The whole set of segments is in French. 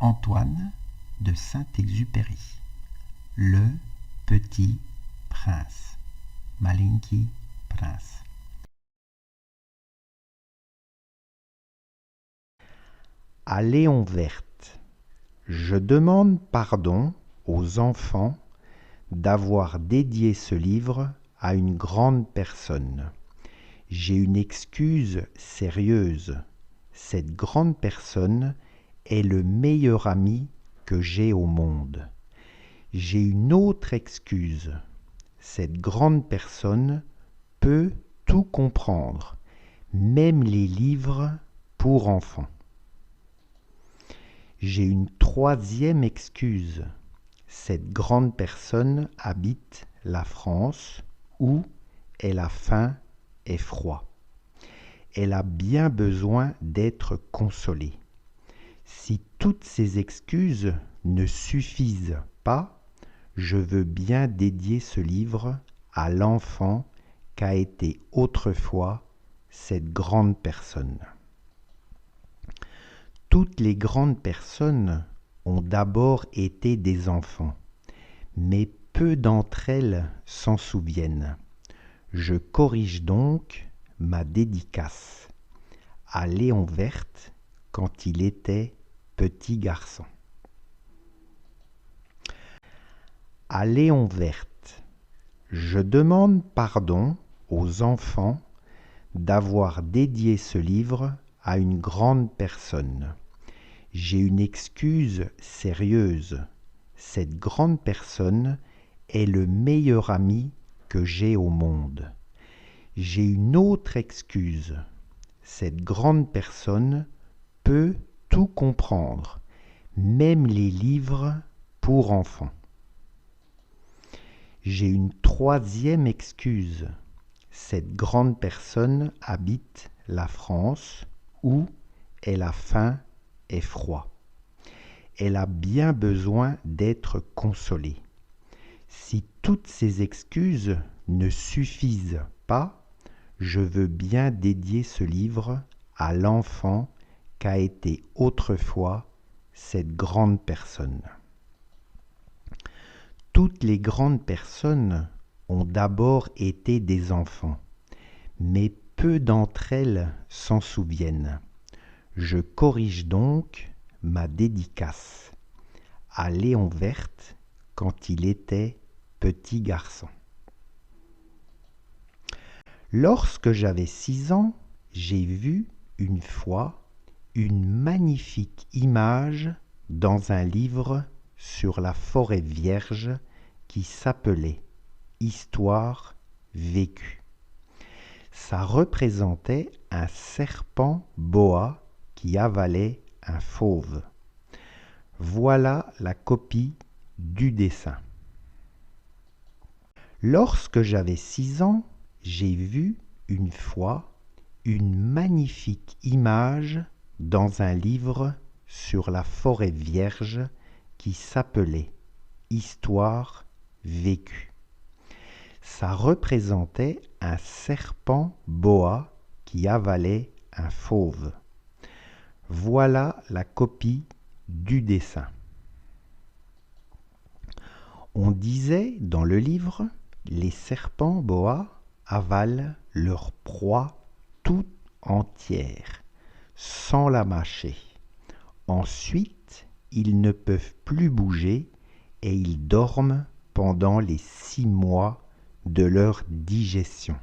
Antoine de Saint-Exupéry. Le Petit Prince. Malinki Prince. À Léon Verte. Je demande pardon aux enfants d'avoir dédié ce livre à une grande personne. J'ai une excuse sérieuse. Cette grande personne est le meilleur ami que j'ai au monde. J'ai une autre excuse. Cette grande personne peut tout comprendre, même les livres pour enfants. J'ai une troisième excuse. Cette grande personne habite la France où elle a faim et froid. Elle a bien besoin d'être consolée. Si toutes ces excuses ne suffisent pas, je veux bien dédier ce livre à l'enfant qu'a été autrefois cette grande personne. Toutes les grandes personnes ont d'abord été des enfants, mais peu d'entre elles s'en souviennent. Je corrige donc ma dédicace à Léon Verte quand il était petit garçon. À Léon Verte. Je demande pardon aux enfants d'avoir dédié ce livre à une grande personne. J'ai une excuse sérieuse. Cette grande personne est le meilleur ami que j'ai au monde. J'ai une autre excuse. Cette grande personne peut tout comprendre, même les livres pour enfants. J'ai une troisième excuse. Cette grande personne habite la France où elle a faim et froid. Elle a bien besoin d'être consolée. Si toutes ces excuses ne suffisent pas, je veux bien dédier ce livre à l'enfant qu'a été autrefois cette grande personne. Toutes les grandes personnes ont d'abord été des enfants, mais peu d'entre elles s'en souviennent. Je corrige donc ma dédicace à Léon Verte quand il était petit garçon. Lorsque j'avais 6 ans, j'ai vu une fois une magnifique image dans un livre sur la forêt vierge qui s'appelait Histoire vécue. Ça représentait un serpent boa qui avalait un fauve. Voilà la copie du dessin. Lorsque j'avais 6 ans, j'ai vu une fois une magnifique image dans un livre sur la forêt vierge qui s'appelait Histoire vécue. Ça représentait un serpent boa qui avalait un fauve. Voilà la copie du dessin. On disait dans le livre, les serpents boa avalent leur proie tout entière, sans la mâcher. Ensuite, ils ne peuvent plus bouger et ils dorment pendant les 6 mois de leur digestion.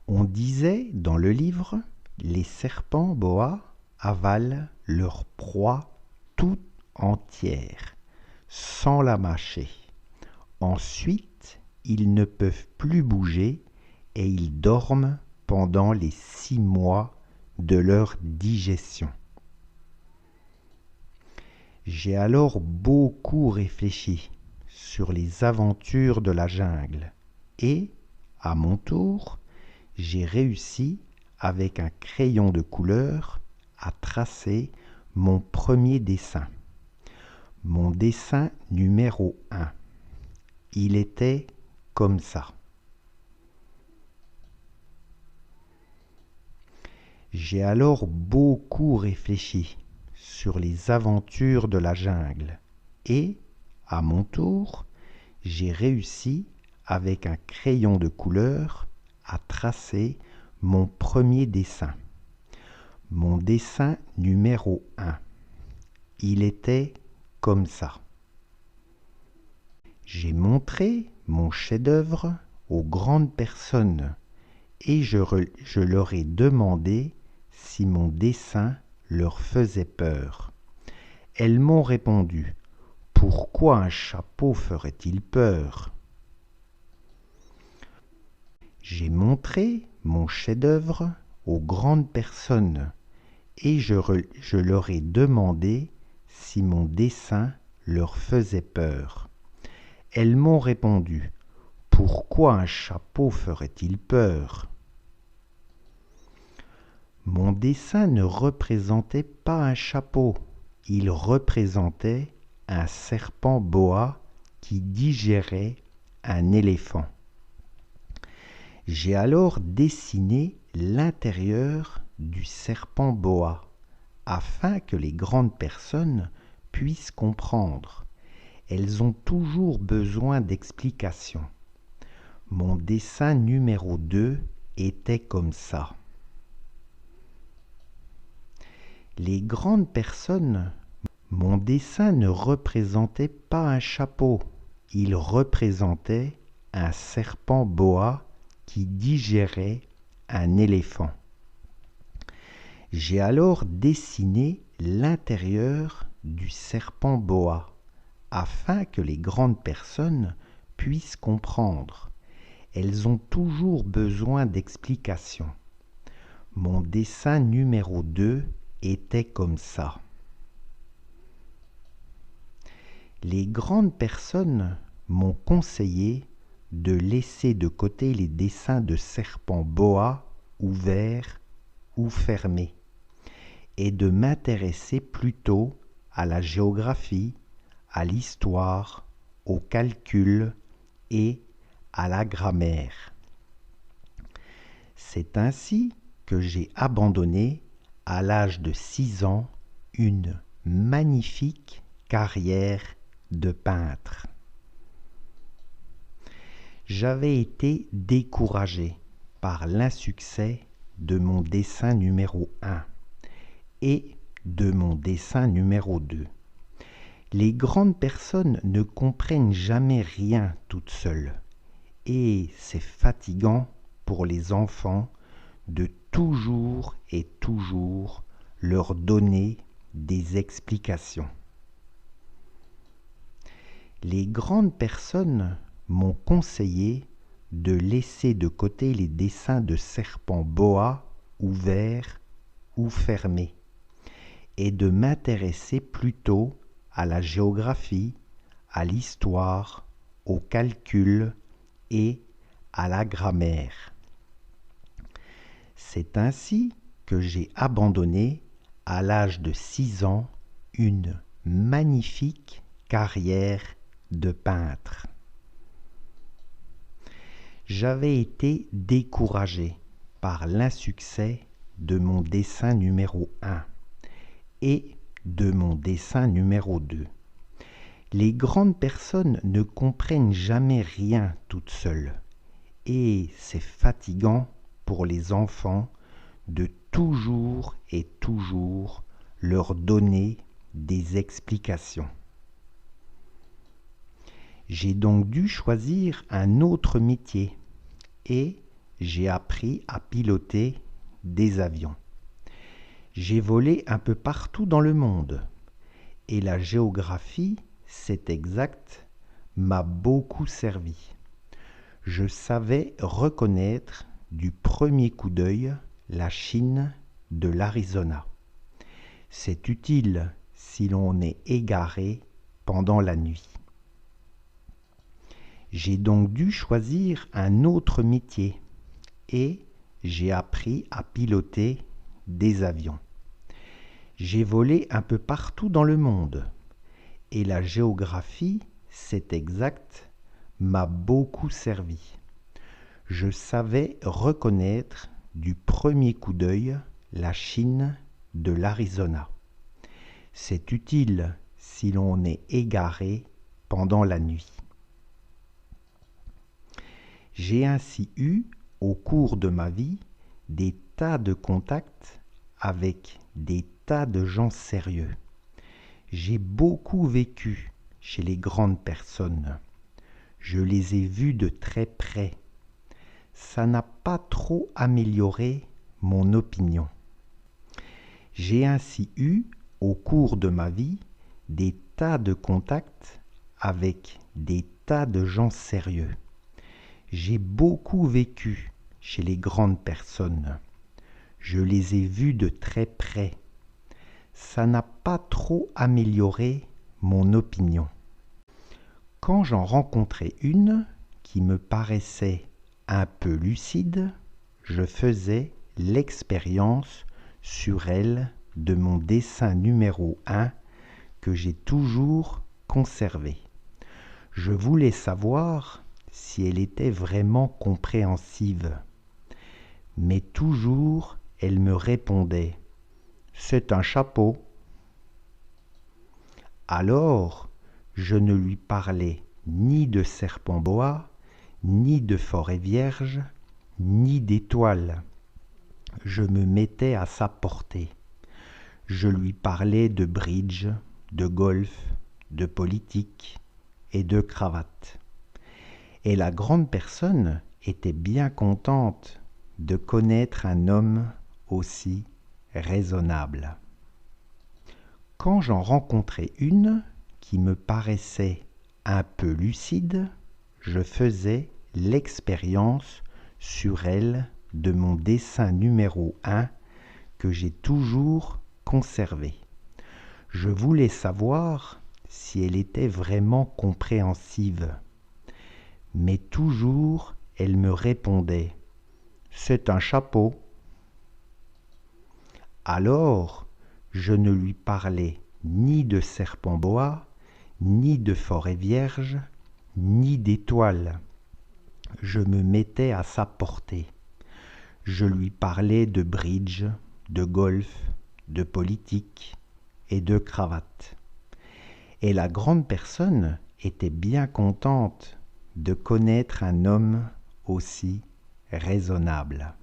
On disait dans le livre, les serpents boa avalent leur proie tout entière, sans la mâcher. Ensuite, ils ne peuvent plus bouger et ils dorment pendant les 6 mois de leur digestion. J'ai alors beaucoup réfléchi sur les aventures de la jungle et, à mon tour, j'ai réussi, avec un crayon de couleur, à tracer mon premier dessin. Mon dessin numéro 1. Il était comme ça. J'ai alors beaucoup réfléchi sur les aventures de la jungle et, à mon tour, j'ai réussi, avec un crayon de couleur, à tracer mon premier dessin. Mon dessin numéro 1. Il était comme ça. J'ai montré mon chef-d'œuvre aux grandes personnes et je leur ai demandé si mon dessin leur faisait peur. Elles m'ont répondu: pourquoi un chapeau ferait-il peur? J'ai montré mon chef-d'œuvre aux grandes personnes et je leur ai demandé si mon dessin leur faisait peur. Elles m'ont répondu: pourquoi un chapeau ferait-il peur? Mon dessin ne représentait pas un chapeau, il représentait un serpent boa qui digérait un éléphant. J'ai alors dessiné l'intérieur du serpent boa afin que les grandes personnes puissent comprendre. Elles ont toujours besoin d'explications. Mon dessin numéro 2 était comme ça. Les grandes personnes, mon dessin ne représentait pas un chapeau, il représentait un serpent boa qui digérait un éléphant. J'ai alors dessiné l'intérieur du serpent boa afin que les grandes personnes puissent comprendre. Elles ont toujours besoin d'explications. Mon dessin numéro 2 était comme ça. Les grandes personnes m'ont conseillé de laisser de côté les dessins de serpents boa ouverts ou fermés et de m'intéresser plutôt à la géographie, à l'histoire, au calcul et à la grammaire. C'est ainsi que j'ai abandonné, à l'âge de 6 ans, une magnifique carrière de peintre. J'avais été découragé par l'insuccès de mon dessin numéro 1 et de mon dessin numéro 2. Les grandes personnes ne comprennent jamais rien toutes seules et c'est fatigant pour les enfants de toujours et toujours leur donner des explications. Les grandes personnes m'ont conseillé de laisser de côté les dessins de serpents boa ouverts ou fermés et de m'intéresser plutôt à la géographie, à l'histoire, au calcul et à la grammaire. C'est ainsi que j'ai abandonné, à l'âge de 6 ans, une magnifique carrière de peintre. J'avais été découragé par l'insuccès de mon dessin numéro 1 et de mon dessin numéro 2. Les grandes personnes ne comprennent jamais rien toutes seules et c'est fatigant pour les enfants de toujours et toujours leur donner des explications. J'ai donc dû choisir un autre métier et j'ai appris à piloter des avions. J'ai volé un peu partout dans le monde et la géographie, c'est exact, m'a beaucoup servi. Je savais reconnaître du premier coup d'œil la Chine de l'Arizona. C'est utile si l'on est égaré pendant la nuit. J'ai donc dû choisir un autre métier et j'ai appris à piloter des avions. J'ai volé un peu partout dans le monde et la géographie, c'est exact, m'a beaucoup servi. Je savais reconnaître du premier coup d'œil la Chine de l'Arizona. C'est utile si l'on est égaré pendant la nuit. J'ai ainsi eu, au cours de ma vie, des tas de contacts avec des tas de gens sérieux. J'ai beaucoup vécu chez les grandes personnes. Je les ai vus de très près. Ça n'a pas trop amélioré mon opinion. J'ai ainsi eu, au cours de ma vie, des tas de contacts avec des tas de gens sérieux. J'ai beaucoup vécu chez les grandes personnes. Je les ai vus de très près. Ça n'a pas trop amélioré mon opinion. Quand j'en rencontrais une qui me paraissait un peu lucide, je faisais l'expérience sur elle de mon dessin numéro 1 que j'ai toujours conservé. Je voulais savoir si elle était vraiment compréhensive. Mais toujours elle me répondait « C'est un chapeau ». Alors, je ne lui parlais ni de serpent bois, ni de forêt vierge, ni d'étoiles. Je me mettais à sa portée. Je lui parlais de bridge, de golf, de politique et de cravate. Et la grande personne était bien contente de connaître un homme aussi raisonnable. Quand j'en rencontrais une qui me paraissait un peu lucide, je faisais l'expérience sur elle de mon dessin numéro 1 que j'ai toujours conservé. Je voulais savoir si elle était vraiment compréhensive. Mais toujours elle me répondait « C'est un chapeau ». Alors, je ne lui parlais ni de serpent bois, ni de forêt vierge, ni d'étoiles. Je me mettais à sa portée. Je lui parlais de bridge, de golf, de politique et de cravate. Et la grande personne était bien contente de connaître un homme aussi raisonnable.